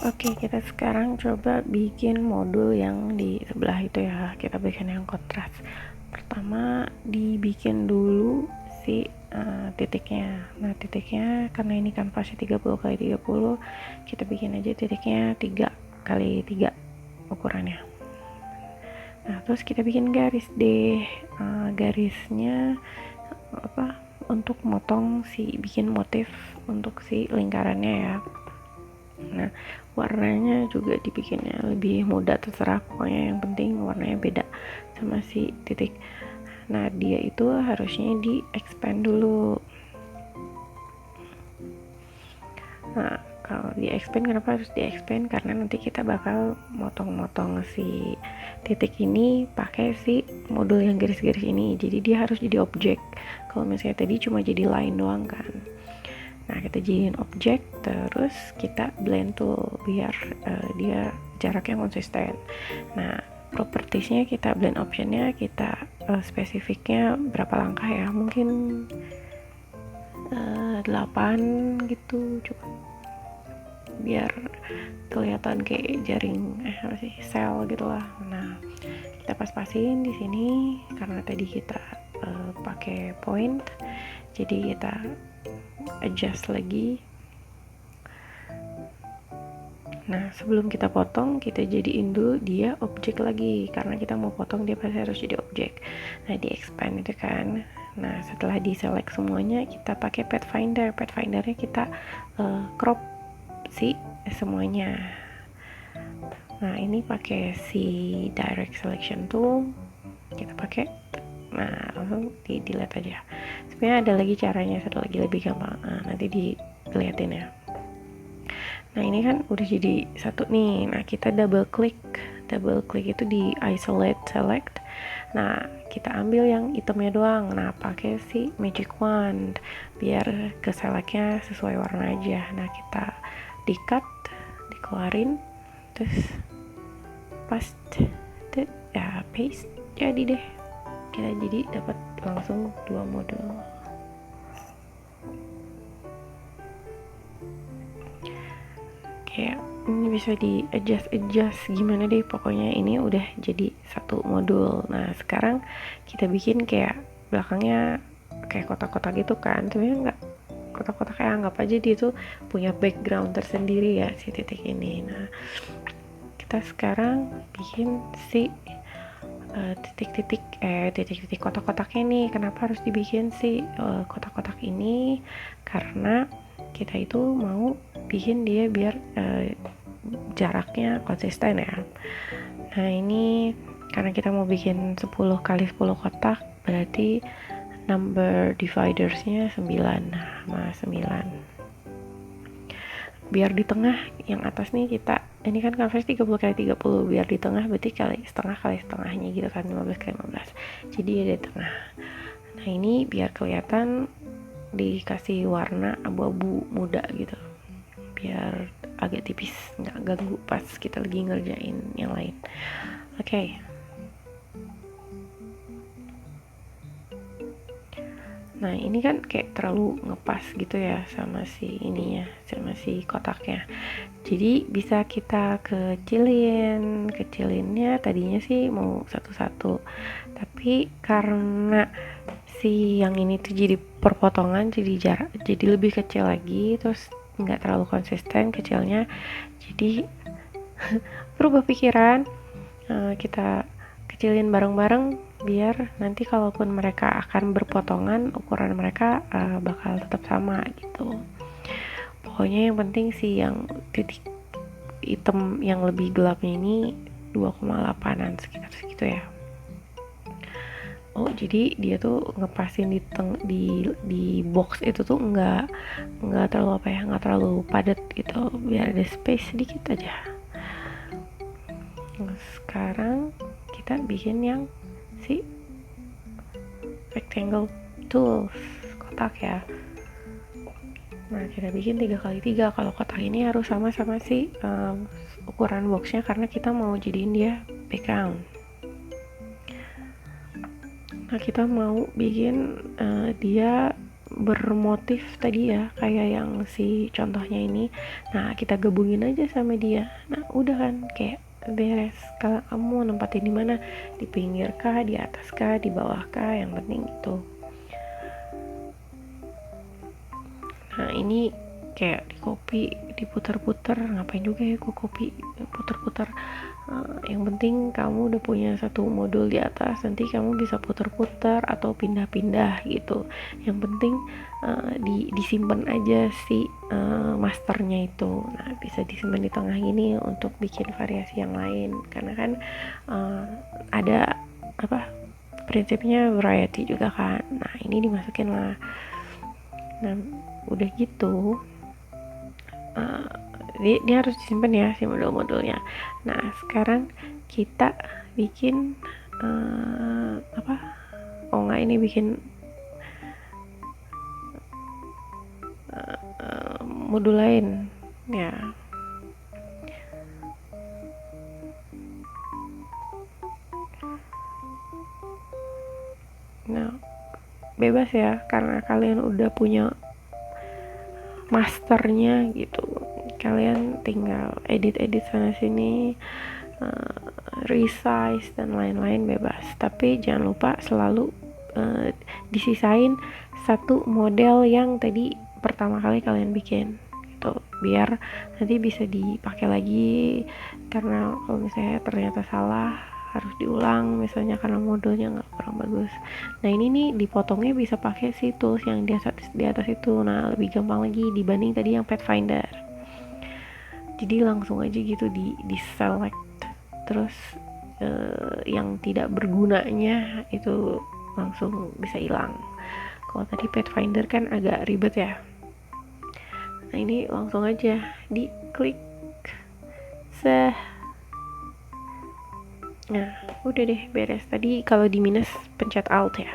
Oke, kita sekarang coba bikin modul yang di sebelah itu ya. Kita bikin yang kontras. Pertama dibikin dulu si titiknya. Nah, titiknya karena ini kanvasnya 30x30, kita bikin aja titiknya 3x3 ukurannya. Nah, terus kita bikin garis deh. Garisnya apa? Untuk motong bikin motif untuk si lingkarannya ya. Nah, warnanya juga dibikinnya lebih mudah, terserah pokoknya, yang penting warnanya beda sama si titik. Nah, dia itu harusnya di expand dulu. Nah, kalau di expand, kenapa harus di expand? Karena nanti kita bakal motong-motong si titik ini pakai si modul yang garis-garis ini, jadi dia harus jadi objek. Kalau misalnya tadi cuma jadi line doang kan. Nah, kita jadiin objek, terus kita blend tuh biar dia jaraknya konsisten. Nah, propertiesnya kita blend, optionnya kita spesifiknya berapa langkah ya, mungkin 8 gitu, coba biar kelihatan kayak jaring apa sih, sel gitu lah. Nah, kita pas-pasin di sini karena tadi kita pakai point, jadi kita adjust lagi. Nah, sebelum kita potong, kita jadiin dulu dia objek lagi, karena kita mau potong dia pasti harus jadi objek. Nah, di expand itu kan. Nah, setelah di select semuanya, kita pakai pathfinder. Pathfindernya kita crop si semuanya. Nah, ini pakai si direct selection tool, kita pakai. Nah, langsung di delete aja. Sebenarnya ada lagi caranya, satu lagi lebih gampang. Nah, nanti dilihatin ya. Nah, ini kan udah jadi satu nih. Nah, kita double click itu di isolate select. Nah, kita ambil yang hitamnya doang. Nah, pakai si magic wand biar ke selectnya sesuai warna aja. Nah, kita di cut, dikeluarin, terus paste, ya paste, jadi deh. Kita jadi dapat langsung 2 model. Kayak ini bisa di adjust gimana deh, pokoknya ini udah jadi satu modul. Nah, sekarang kita bikin kayak belakangnya kayak kotak-kotak gitu kan, sebenarnya nggak kotak-kotak, kayak anggap aja dia tuh punya background tersendiri ya si titik ini. Nah, kita sekarang bikin si titik-titik kotak-kotaknya nih. Kenapa harus dibikin si kotak-kotak ini? Karena kita itu mau bikin dia biar jaraknya konsisten ya. Nah, ini karena kita mau bikin 10 kali 10 kotak, berarti number dividersnya 9. Nah, 9. Biar di tengah yang atas nih, kita ini kan canvas 30x30, biar di tengah berarti kali setengahnya gitu kan, 15x15, jadi ada di tengah. Nah, ini biar kelihatan dikasih warna abu-abu muda gitu, biar agak tipis, nggak ganggu pas kita lagi ngerjain yang lain. Oke. Nah, ini kan kayak terlalu ngepas gitu ya sama si ininya, sama si kotaknya. Jadi bisa kita kecilinnya tadinya sih mau satu-satu. Tapi karena si yang ini tuh jadi perpotongan, jadi lebih kecil lagi, terus nggak terlalu konsisten kecilnya. Jadi berubah pikiran, kita kecilin bareng-bareng biar nanti kalaupun mereka akan berpotongan, ukuran mereka bakal tetap sama gitu. Pokoknya yang penting sih yang titik hitam yang lebih gelapnya ini 2,8an, sekitar segitu ya. Oh, jadi dia tuh ngepasin di box itu tuh nggak terlalu nggak terlalu padat gitu, biar ada space sedikit aja. Nah, sekarang kita bikin yang si rectangle tools, kotak ya. Nah, kita bikin 3x3. Kalau kotak ini harus sama si ukuran boxnya, karena kita mau jadiin dia background. Nah, kita mau bikin dia bermotif tadi ya, kayak yang si contohnya ini. Nah kita gabungin aja sama dia. Nah udah kan, kayak beres. Kalau kamu mau nempatin di mana, di pinggir kah, di atas kah, di bawah kah, yang penting itu. Nah ini kayak di copy, diputar-putar, ngapain juga ya gue copy putar-putar. Yang penting kamu udah punya satu modul di atas, nanti kamu bisa putar-putar atau pindah-pindah gitu. Yang penting disimpan aja si masternya itu. Nah bisa disimpan di tengah ini untuk bikin variasi yang lain, karena kan ada apa, prinsipnya variety juga kan. Nah ini dimasukin lah. Nah udah gitu dia harus disimpan ya si modul-modulnya. Nah sekarang kita bikin apa, oh enggak, ini bikin modul lain ya. Nah bebas ya, karena kalian udah punya masternya gitu, kalian tinggal edit sana sini, resize dan lain-lain bebas. Tapi jangan lupa selalu disisain satu model yang tadi pertama kali kalian bikin gitu, biar nanti bisa dipakai lagi. Karena kalau misalnya ternyata salah, harus diulang misalnya karena modulnya nggak kurang bagus. Nah ini nih dipotongnya bisa pakai si tools yang di atas itu. Nah lebih gampang lagi dibanding tadi yang Pathfinder. Jadi langsung aja gitu di select, terus yang tidak bergunanya itu langsung bisa hilang. Kalau tadi Pathfinder kan agak ribet ya. Nah ini langsung aja di klik seh. Nah udah deh beres. Tadi kalau di minus pencet alt ya.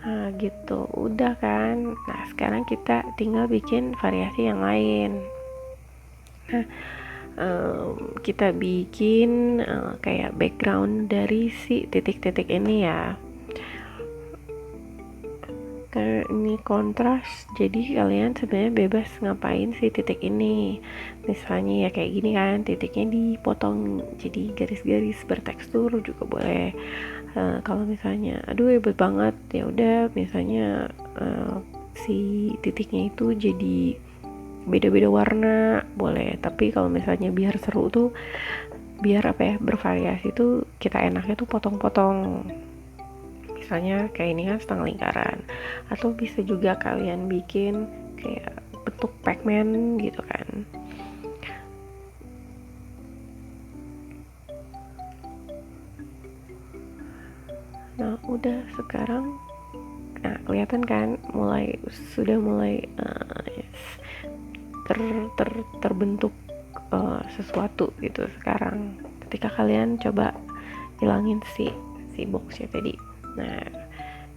Nah gitu udah kan. Nah sekarang kita tinggal bikin variasi yang lain. Nah kita bikin kayak background dari si titik-titik ini ya. Karena ini kontras, jadi kalian sebenarnya bebas ngapain si titik ini. Misalnya ya kayak gini kan, titiknya dipotong jadi garis-garis bertekstur juga boleh. Kalau misalnya aduh hebat banget, ya udah misalnya si titiknya itu jadi beda-beda warna boleh. Tapi kalau misalnya biar seru tuh, biar apa ya, bervariasi tuh, kita enaknya tuh potong-potong. Misalnya kayak ini kan setengah lingkaran, atau bisa juga kalian bikin kayak bentuk Pac-Man gitu kan. Nah udah sekarang, nah kelihatan kan sudah mulai terbentuk sesuatu gitu. Sekarang ketika kalian coba hilangin si boxnya tadi. Nah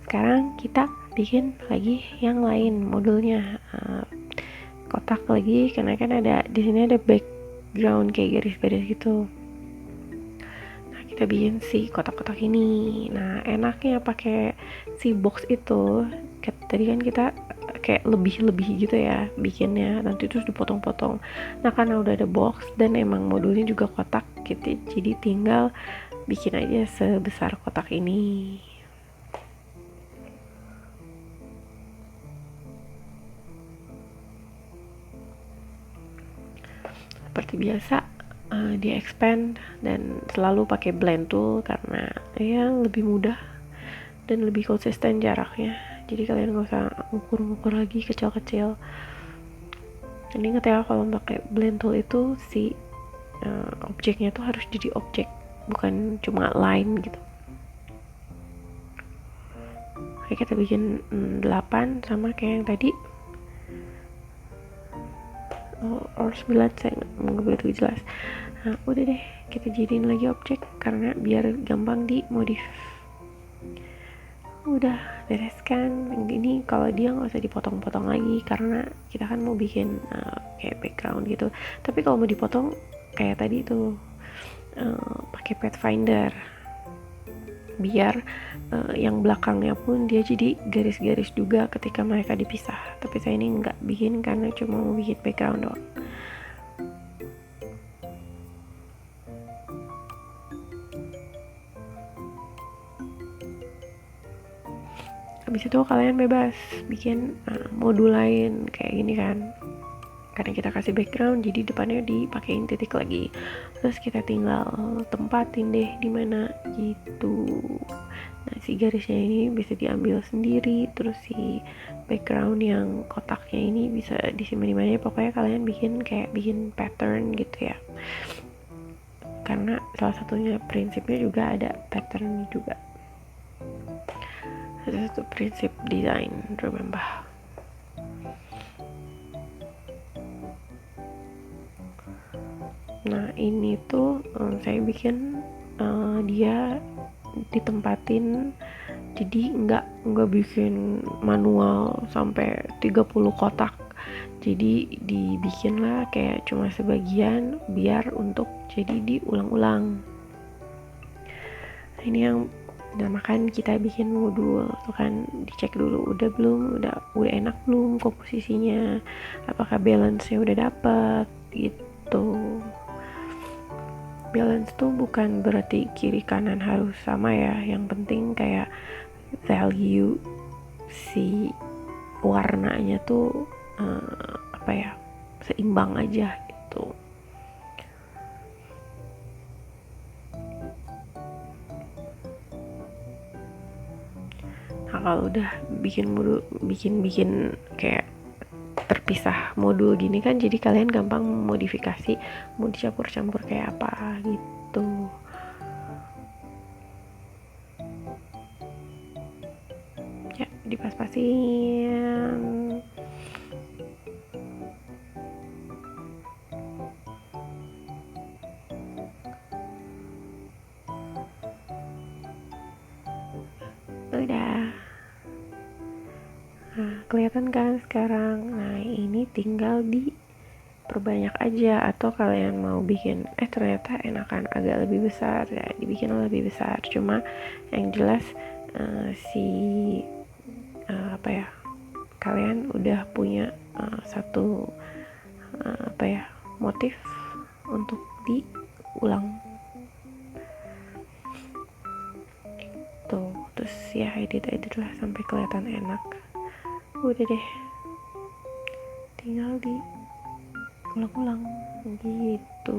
sekarang kita bikin lagi yang lain modulnya, kotak lagi, karena kan ada di sini ada background kayak garis-garis gitu. Nah kita bikin si kotak-kotak ini. Nah enaknya pakai si box itu, tadi kan kita kayak lebih gitu ya bikinnya, nanti terus dipotong-potong. Nah karena udah ada box dan emang modulnya juga kotak gitu, jadi tinggal bikin aja sebesar kotak ini. Seperti biasa di expand dan selalu pakai blend tool karena ya lebih mudah dan lebih konsisten jaraknya. Jadi kalian gak usah ngukur-ngukur lagi kecil-kecil. Ini ingat ya, kalau pakai blend tool itu si objeknya tuh harus jadi objek, bukan cuma line gitu. Oke, kita bikin 8 sama kayak yang tadi. Or 9, saya nggak begitu jelas. Nah udah deh, kita jadiin lagi objek karena biar gampang dimodif. Udah beres kan. Ini kalau dia nggak usah dipotong-potong lagi karena kita kan mau bikin kayak background gitu. Tapi kalau mau dipotong kayak tadi tuh pakai Pathfinder. biar yang belakangnya pun dia jadi garis-garis juga ketika mereka dipisah. Tapi saya ini nggak bikin karena cuma mau bikin background doang. Habis itu kalian bebas bikin modul lain kayak gini kan, karena kita kasih background jadi depannya dipakein titik lagi, terus kita tinggal tempatin deh di mana gitu. Nah si garisnya ini bisa diambil sendiri, terus si background yang kotaknya ini bisa disimpan di mana. Pokoknya kalian bikin pattern gitu ya, karena salah satunya prinsipnya juga ada pattern juga. Itu prinsip desain, remember. Nah ini tuh saya bikin dia ditempatin, jadi nggak bikin manual sampai 30 kotak, jadi dibikin lah kayak cuma sebagian biar untuk jadi diulang-ulang. Nah, ini yang makan kita bikin modul tuh kan, dicek dulu udah belum, udah enak belum komposisinya, apakah balance-nya udah dapet gitu. Balance tuh bukan berarti kiri kanan harus sama ya, yang penting kayak value si warnanya tuh seimbang aja gitu. Nah kalau udah bikin modul, bikin kayak terpisah modul gini kan, jadi kalian gampang modifikasi mau dicampur-campur kayak apa gitu. Ya dipas-pasin. Udah. Nah kelihatan kan sekarang. Nah ini tinggal diperbanyak aja, atau kalian mau bikin ternyata enakan agak lebih besar ya dibikin lebih besar. Cuma yang jelas kalian udah punya satu motif untuk diulang tuh. Terus ya edit lah sampai kelihatan enak. Udah deh, tinggal diulang-ulang gitu.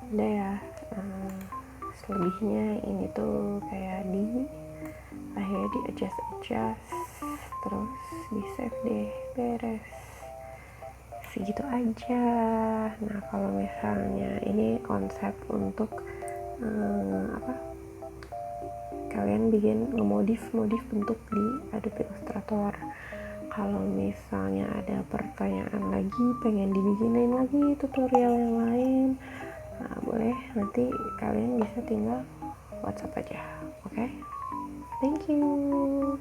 Udah ya, selebihnya ini tuh kayak akhirnya di adjust terus di save deh, beres segitu aja. Nah kalau misalnya ini konsep untuk kalian bikin ngemodif bentuk di Adobe Illustrator. Kalau misalnya ada pertanyaan lagi, pengen dibikinin lagi tutorial yang lain, nah, boleh nanti kalian bisa tinggal WhatsApp aja. Oke? Thank you.